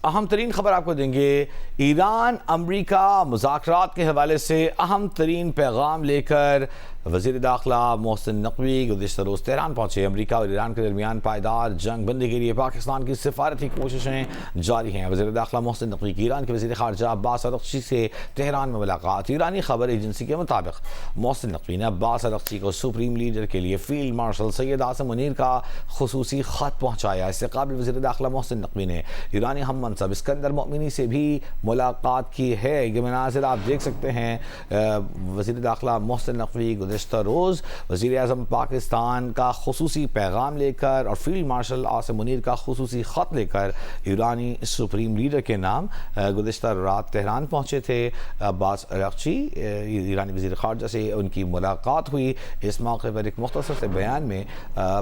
اہم ترین خبر آپ کو دیں گے۔ ایران امریکہ مذاکرات کے حوالے سے اہم ترین پیغام لے کر وزیر داخلہ محسن نقوی گزشتہ روز تہران پہنچے۔ امریکہ اور ایران کے درمیان پائیدار جنگ بندی کے لیے پاکستان کی سفارتی کوششیں جاری ہیں۔ وزیر داخلہ محسن نقوی کی ایران کے وزیر خارجہ عباس ارغچی سے تہران میں ملاقات۔ ایرانی خبر ایجنسی کے مطابق محسن نقوی نے عباس ارغچی کو سپریم لیڈر کے لیے فیلڈ مارشل سید عاصم منیر کا خصوصی خط پہنچایا۔ اس سے قبل وزیر داخلہ محسن نقوی نے ایرانی ہم منصب اسکندر مؤمنی سے بھی ملاقات کی ہے۔ یہ مناظر آپ دیکھ سکتے ہیں۔ وزیر داخلہ محسن نقوی گزشتہ روز وزیر اعظم پاکستان کا خصوصی پیغام لے کر اور فیلڈ مارشل عاصم منیر کا خصوصی خط لے کر ایرانی سپریم لیڈر کے نام گزشتہ رات تہران پہنچے تھے۔ عباس ارغچی ایرانی وزیر خارجہ سے ان کی ملاقات ہوئی۔ اس موقع پر ایک مختصر سے بیان میں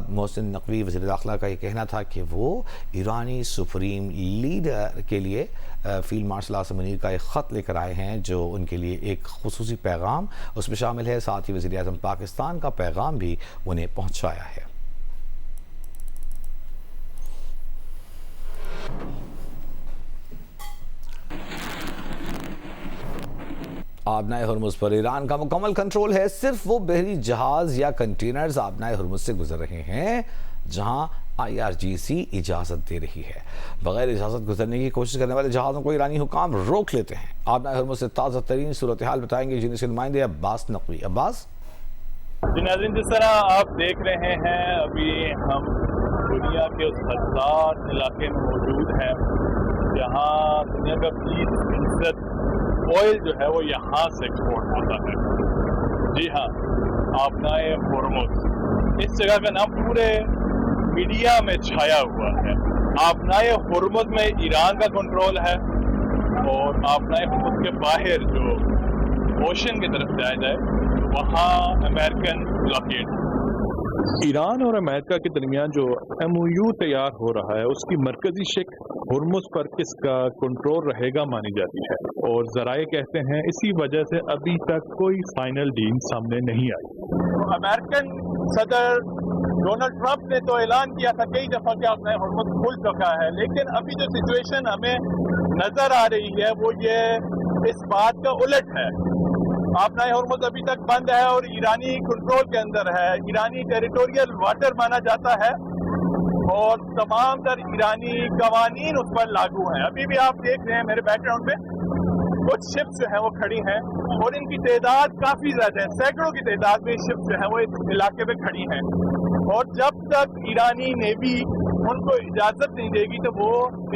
محسن نقوی وزیر داخلہ کا یہ کہنا تھا کہ وہ ایرانی سپریم لیڈر کے لیے فیلڈ مارشل عاصم منیر کا ایک خط لے کر آئے ہیں جو ان کے لیے ایک خصوصی پیغام اس میں شامل ہے۔ ساتھ ہی وزیر اعظم پاکستان کا پیغام بھی انہیں پہنچایا ہے۔ آبنائے ہرمز پر ایران کا مکمل کنٹرول ہے۔ صرف وہ بحری جہاز یا کنٹینرز آبنائے ہرمز سے گزر رہے ہیں جہاں IRGC اجازت دے رہی ہے۔ بغیر اجازت گزرنے کی کوشش کرنے والے جہازوں کو ایرانی حکام روک لیتے ہیں۔ آبنائے ہرمز سے تازہ ترین صورتحال بتائیں گے جن سے نمائندے عباس نقوی۔ عباس ناظرین، جس طرح آپ دیکھ رہے ہیں ابھی ہم دنیا کے اس حساس علاقے میں موجود ہیں جہاں دنیا کا 20% آئل جو ہے وہ یہاں سے ایکسپورٹ ہوتا ہے۔ جی ہاں، آبنائے ہرمز اس جگہ کا نام پورے میڈیا میں چھایا ہوا ہے۔ آبنائے ہرمز میں ایران کا کنٹرول ہے اور آبنائے ہرمز کے باہر جو اوشن کی طرف جایا جائے وہاں امریکن بلاکیڈ۔ ایران اور امریکہ کے درمیان جو MOU تیار ہو رہا ہے اس کی مرکزی شق ہرمز پر کس کا کنٹرول رہے گا مانی جاتی ہے، اور ذرائع کہتے ہیں اسی وجہ سے ابھی تک کوئی فائنل ڈیل سامنے نہیں آئی۔ امریکن صدر ڈونلڈ ٹرمپ نے تو اعلان کیا تھا کئی دفعہ کہ آبنائے ہرمز کھل چکا ہے، لیکن ابھی جو سچویشن ہمیں نظر آ رہی ہے وہ یہ اس بات کا الٹ ہے۔ آبنائے ہرمز ابھی تک بند ہے اور ایرانی کنٹرول کے اندر ہے۔ ایرانی ٹیریٹوریل واٹر مانا جاتا ہے اور تمام تر ایرانی قوانین اس پر لاگو ہیں۔ ابھی بھی آپ دیکھ رہے ہیں میرے بیک گراؤنڈ میں کچھ شپس جو ہیں وہ کھڑی ہیں اور ان کی تعداد کافی زیادہ ہے، سینکڑوں کی تعداد میں شپس جو ہیں وہ اس علاقے میں کھڑی ہیں، اور جب تک ایرانی نیوی ان کو اجازت نہیں دے گی تو وہ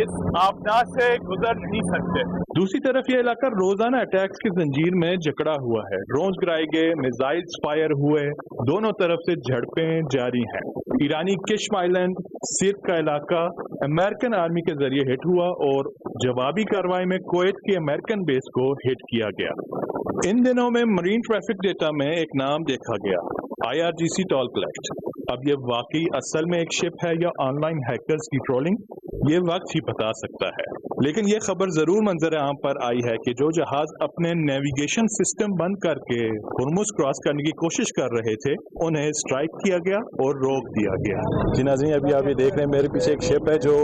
اس آبنا سے گزر نہیں سکتے۔ دوسری طرف یہ علاقہ روزانہ اٹیکس کی زنجیر میں جکڑا ہوا ہے۔ ڈرونز گرائے گئے، میزائلز فائر ہوئے، دونوں طرف سے جھڑپیں جاری ہیں۔ ایرانی کشم آئلینڈ سرخ کا علاقہ امریکن آرمی کے ذریعے ہٹ ہوا اور جوابی کارروائی میں کویت کے امریکن بیس کو ہٹ کیا گیا۔ ان دنوں میں مرین ٹریفک ڈیٹا میں ایک نام دیکھا گیا، IRGC ٹول کلیکٹ۔ اب یہ واقعی اصل میں ایک شپ ہے یا آن لائن ہیکرز کی ٹرولنگ، یہ وقت ہی بتا سکتا ہے، لیکن یہ خبر ضرور منظر عام پر آئی ہے کہ جو جہاز اپنے نیویگیشن سسٹم بند کر کے ہرمز کراس کرنے کی کوشش کر رہے تھے انہیں اسٹرائک کیا گیا اور روک دیا گیا۔ جی ناظرین، ابھی آپ یہ دیکھ رہے ہیں میرے پیچھے ایک شپ ہے جو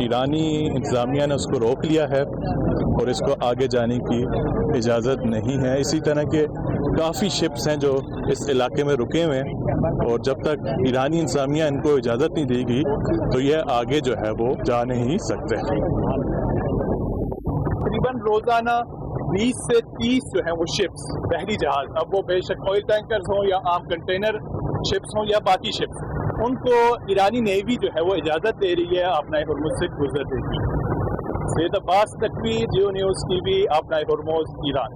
ایرانی انتظامیہ نے اس کو روک لیا ہے اور اس کو آگے جانے کی اجازت نہیں ہے۔ اسی طرح کے کافی شپس ہیں جو اس علاقے میں رکے ہوئے ہیں اور جب تک ایرانی انتظامیہ ان کو اجازت نہیں دے گی تو یہ آگے جو ہے وہ جا نہیں سکتے۔ تقریباً روزانہ 20 سے 30 جو ہیں وہ شپس، بحری جہاز، اب وہ بے شک آئل ٹینکرز ہوں یا عام کنٹینر شپس ہوں یا باقی شپس، ان کو ایرانی نیوی جو ہے وہ اجازت دے رہی ہے آبنائے ہرمز سے گزرنے کی۔ Syed Abbas Naqvi, Geo News TV، آبنائے ہرمز، ایران۔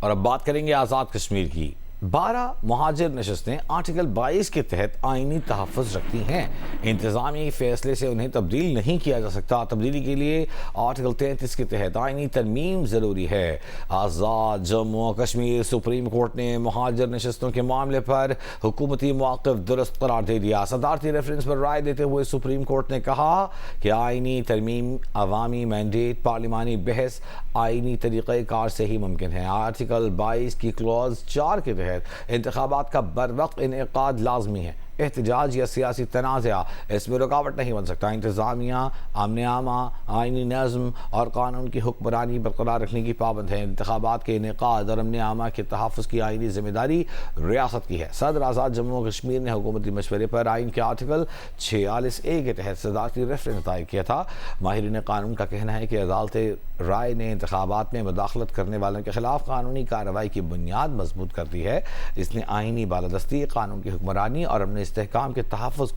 اور اب بات کریں گے آزاد کشمیر کی۔ 12 مہاجر نشستیں آرٹیکل 22 کے تحت آئینی تحفظ رکھتی ہیں۔ انتظامی فیصلے سے انہیں تبدیل نہیں کیا جا سکتا۔ تبدیلی کے لیے آرٹیکل 33 کے تحت آئینی ترمیم ضروری ہے۔ آزاد جموں و کشمیر سپریم کورٹ نے مہاجر نشستوں کے معاملے پر حکومتی موقف درست قرار دے دیا۔ صدارتی ریفرنس پر رائے دیتے ہوئے سپریم کورٹ نے کہا کہ آئینی ترمیم عوامی مینڈیٹ، پارلیمانی بحث آئینی طریقہ کار سے ہی ممکن ہے۔ آرٹیکل 22 کی کلوز 4 کے تحت انتخابات کا بر وقت انعقاد لازمی ہے۔ احتجاج یا سیاسی تنازع اس میں رکاوٹ نہیں بن سکتا۔ انتظامیہ امن عامہ، آئینی نظم اور قانون کی حکمرانی برقرار رکھنے کی پابند ہے۔ انتخابات کے انعقاد اور امن عامہ کے تحفظ کی آئینی ذمہ داری ریاست کی ہے۔ صدر آزاد جموں و کشمیر نے حکومتی مشورے پر آئین کے آرٹیکل 46A کے تحت صدارتی ریفرنس دائر کیا تھا۔ ماہرین قانون کا کہنا ہے کہ عدالت رائے نے انتخابات میں مداخلت کرنے والوں کے خلاف قانونی کارروائی کی بنیاد مضبوط کر دی ہے۔ اس نے آئینی بالادستی، قانون کی حکمرانی اور امن استحکام کے تحفظ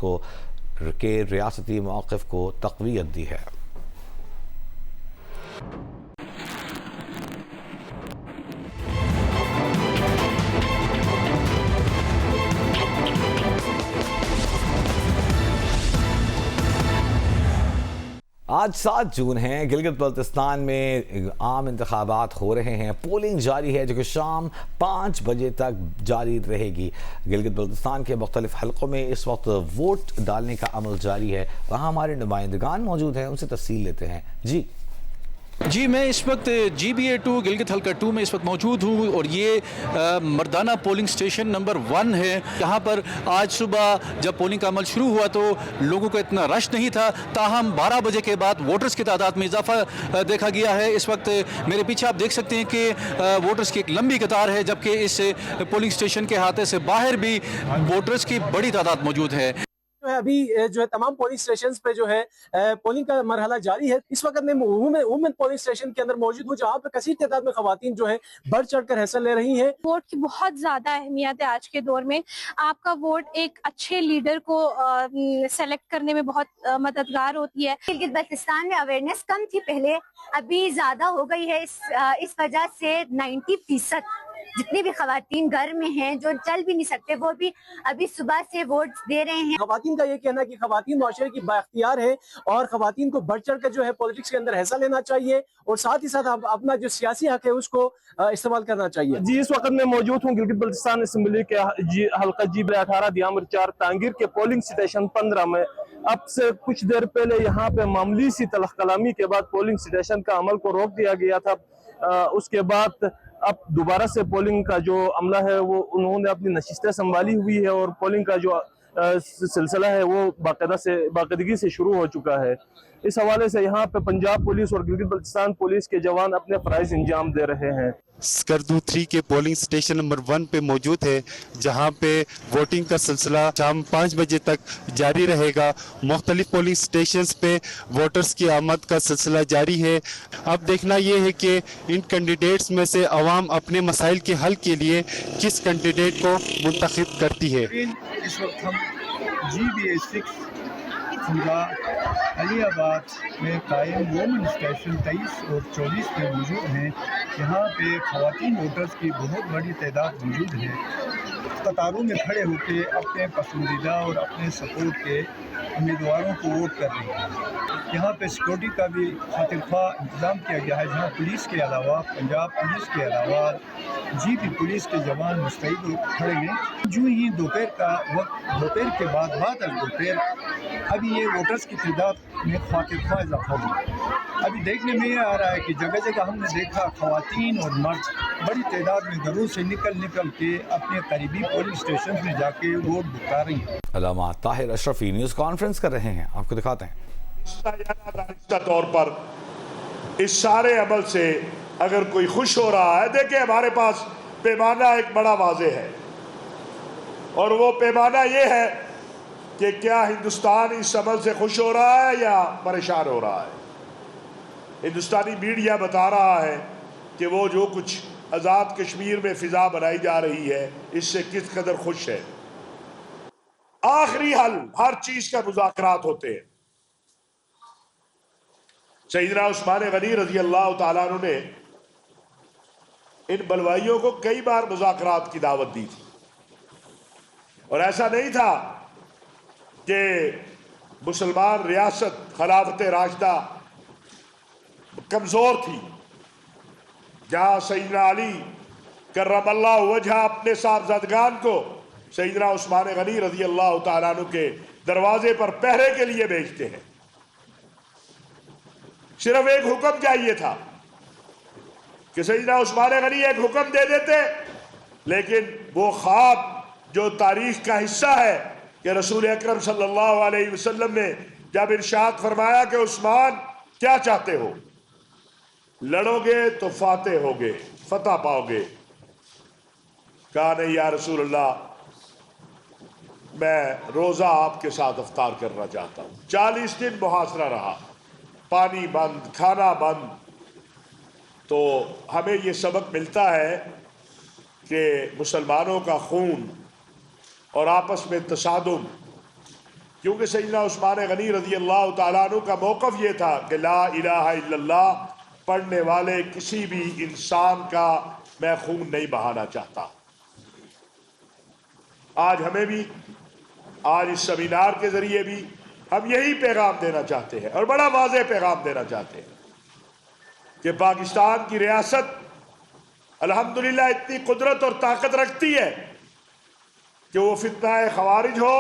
کے ریاستی موقف کو تقویت دی ہے۔ آج 7 جون ہے۔ گلگت بلتستان میں عام انتخابات ہو رہے ہیں۔ پولنگ جاری ہے جو کہ شام 5 بجے تک جاری رہے گی۔ گلگت بلتستان کے مختلف حلقوں میں اس وقت ووٹ ڈالنے کا عمل جاری ہے۔ وہاں ہمارے نمائندگان موجود ہیں، ان سے تفصیل لیتے ہیں۔ جی میں اس وقت GBA 2 گلگت حلقہ 2 میں اس وقت موجود ہوں اور یہ مردانہ پولنگ سٹیشن نمبر 1 ہے۔ یہاں پر آج صبح جب پولنگ کا عمل شروع ہوا تو لوگوں کو اتنا رش نہیں تھا، تاہم 12 بجے کے بعد ووٹرز کی تعداد میں اضافہ دیکھا گیا ہے۔ اس وقت میرے پیچھے آپ دیکھ سکتے ہیں کہ ووٹرز کی ایک لمبی قطار ہے، جبکہ اس پولنگ سٹیشن کے احاطے سے باہر بھی ووٹرز کی بڑی تعداد موجود ہے۔ ابھی جو ہے تمام پولنگ سٹیشنز پہ جو ہے پولنگ کا مرحلہ جاری ہے۔ اس وقت میں وومن پولنگ سٹیشن کے اندر موجود ہوں، جہاں پہ کثیر تعداد میں خواتین جو ہے بڑھ چڑھ کر حصہ لے رہی ہیں۔ ووٹ کی بہت زیادہ اہمیت ہے آج کے دور میں۔ آپ کا ووٹ ایک اچھے لیڈر کو سلیکٹ کرنے میں بہت مددگار ہوتی ہے۔ گلگت بلتستان میں اویئرنیس کم تھی پہلے، ابھی زیادہ ہو گئی ہے۔ اس وجہ سے 90% جتنی بھی خواتین گھر میں ہیں جو چل بھی نہیں سکتے، وہ بھی ابھی صبح سے ووٹ دے رہے ہیں۔ خواتین کا یہ کہنا ہے کہ خواتین معاشرے کی بااختیار ہے اور خواتین کو بڑھ چڑھ کر جو ہے پولیٹکس کے اندر حصہ لینا چاہیے اور ساتھ ہی ساتھ اپنا جو سیاسی حق ہے اس کو استعمال کرنا چاہیے۔ جی اس وقت میں موجود ہوں گلگت بلتستان اسمبلی کے حلقہ GBA 18 دیامر 4 تانگیر کے پولنگ سٹیشن 15 میں۔ اب سے کچھ دیر پہلے یہاں پہ معمولی سی تلخ کلامی کے بعد پولنگ سٹیشن کا عمل کو روک دیا گیا تھا۔ اس کے بعد اب دوبارہ سے پولنگ کا جو عملہ ہے وہ انہوں نے اپنی نشستیں سنبھالی ہوئی ہے اور پولنگ کا جو سلسلہ ہے وہ باقاعدگی سے شروع ہو چکا ہے۔ اس حوالے سے یہاں پہ پنجاب پولیس اور گلگت بلتستان پولیس کے جوان اپنے فرائض انجام دے رہے ہیں۔ سکردو 3 کے پولنگ سٹیشن نمبر 1 پہ موجود ہے، جہاں پہ ووٹنگ کا سلسلہ شام 5 بجے تک جاری رہے گا۔ مختلف پولنگ سٹیشنز پہ ووٹرز کی آمد کا سلسلہ جاری ہے۔ اب دیکھنا یہ ہے کہ ان کینڈیڈیٹس میں سے عوام اپنے مسائل کے حل کے لیے کس کینڈیڈیٹ کو منتخب کرتی ہے۔ اس وقت ہم GBA 6 علی آباد میں قائم وومن اسٹیشن 23 اور 24 پہ موجود ہیں۔ یہاں پہ خواتین ووٹرز کی بہت بڑی تعداد موجود ہے، قطاروں میں کھڑے ہو کے اپنے پسندیدہ اور اپنے سپورٹ کے امیدواروں کو ووٹ کر رہے ہیں۔ یہاں پہ سیکورٹی کا بھی خاطر خواہ انتظام کیا گیا ہے، جہاں پولیس کے علاوہ پنجاب پولیس کے علاوہ GP پولیس کے جوان مستعد کھڑے ہیں۔ جو ہی دوپہر کا وقت، دوپہر کے بعد دوپہر ابھی یہ ووٹرز کی تعداد میں خاطر خواہ اضافہ ہوا۔ ابھی دیکھنے میں یہ آ رہا ہے کہ جگہ جگہ ہم نے دیکھا خواتین اور مرد بڑی تعداد میں گھروں سے نکل کے اپنے قریبی پولنگ سٹیشن میں جا کے ووٹ بتا رہی ہیں۔ علامہ طاہر اشرفی نیوز کانفرنس کر رہے ہیں، آپ کو دکھاتے ہیں۔ دانستہ طور پر اس سارے عمل سے اگر کوئی خوش ہو رہا ہے، دیکھیں ہمارے پاس پیمانہ ایک بڑا واضح ہے، اور وہ پیمانہ یہ ہے کہ کیا ہندوستان اس عمل سے خوش ہو رہا ہے یا پریشان ہو رہا ہے۔ ہندوستانی میڈیا بتا رہا ہے کہ وہ جو کچھ آزاد کشمیر میں فضا بنائی جا رہی ہے اس سے کس قدر خوش ہے۔ آخری حل ہر چیز کا مذاکرات ہوتے ہیں۔ سیدنا عثمان غنی رضی اللہ تعالیٰ عنہ نے ان بلوائیوں کو کئی بار مذاکرات کی دعوت دی تھی، اور ایسا نہیں تھا کہ مسلمان ریاست خلافت راشدہ کمزور تھی۔ جہاں سیدنا علی کرم اللہ وجہ اپنے صاحبزادگان کو سیدنا عثمان غنی رضی اللہ تعالیٰ عنہ کے دروازے پر پہرے کے لیے بھیجتے ہیں، صرف ایک حکم چاہیے تھا کہ سیدنا عثمان غنی ایک حکم دے دیتے، لیکن وہ خواب جو تاریخ کا حصہ ہے کہ رسول اکرم صلی اللہ علیہ وسلم نے جب ارشاد فرمایا کہ عثمان کیا چاہتے ہو، لڑو گے تو فاتح ہوگے، فتح پاؤ گے، کہا نہیں یا رسول اللہ، میں روزہ آپ کے ساتھ افطار کرنا چاہتا ہوں۔ 40 دن محاصرہ رہا، پانی بند، کھانا بند۔ تو ہمیں یہ سبق ملتا ہے کہ مسلمانوں کا خون اور آپس میں تصادم، کیونکہ سیدنا عثمان غنی رضی اللہ تعالیٰ عنہ کا موقف یہ تھا کہ لا الہ الا اللہ پڑھنے والے کسی بھی انسان کا میں خون نہیں بہانا چاہتا۔ آج ہمیں بھی، آج اس سیمینار کے ذریعے بھی ہم یہی پیغام دینا چاہتے ہیں، اور بڑا واضح پیغام دینا چاہتے ہیں کہ پاکستان کی ریاست الحمدللہ اتنی قدرت اور طاقت رکھتی ہے کہ وہ فتنہ خوارج ہو،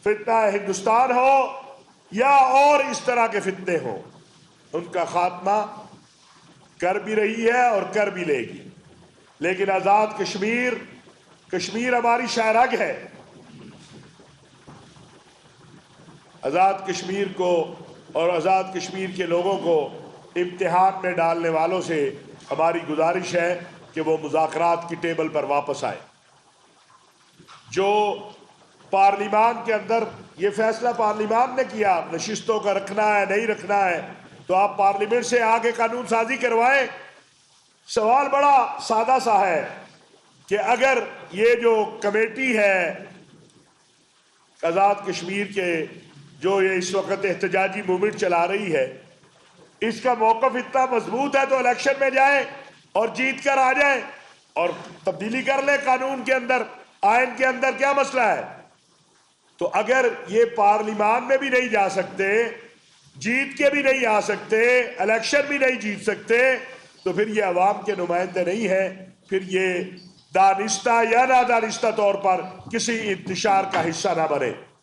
فتنہ ہندوستان ہو، یا اور اس طرح کے فتنے ہوں، ان کا خاتمہ کر بھی رہی ہے اور کر بھی لے گی۔ لیکن آزاد کشمیر ہماری شاہرگ ہے۔ آزاد کشمیر کو اور آزاد کشمیر کے لوگوں کو امتحان میں ڈالنے والوں سے ہماری گزارش ہے کہ وہ مذاکرات کی ٹیبل پر واپس آئے۔ جو پارلیمان کے اندر یہ فیصلہ پارلیمان نے کیا نشستوں کا رکھنا ہے نہیں رکھنا ہے، تو آپ پارلیمنٹ سے آگے قانون سازی کروائیں۔ سوال بڑا سادہ سا ہے کہ اگر یہ جو کمیٹی ہے آزاد کشمیر کے، جو یہ اس وقت احتجاجی موومنٹ چلا رہی ہے، اس کا موقف اتنا مضبوط ہے تو الیکشن میں جائیں اور جیت کر آ جائیں اور تبدیلی کر لیں قانون کے اندر، آئین کے اندر، کیا مسئلہ ہے؟ تو اگر یہ پارلیمان میں بھی نہیں جا سکتے، جیت کے بھی نہیں آ سکتے، الیکشن بھی نہیں جیت سکتے، تو پھر یہ عوام کے نمائندے نہیں ہیں، پھر یہ دانستہ یا نادانستہ طور پر کسی انتشار کا حصہ نہ بنے۔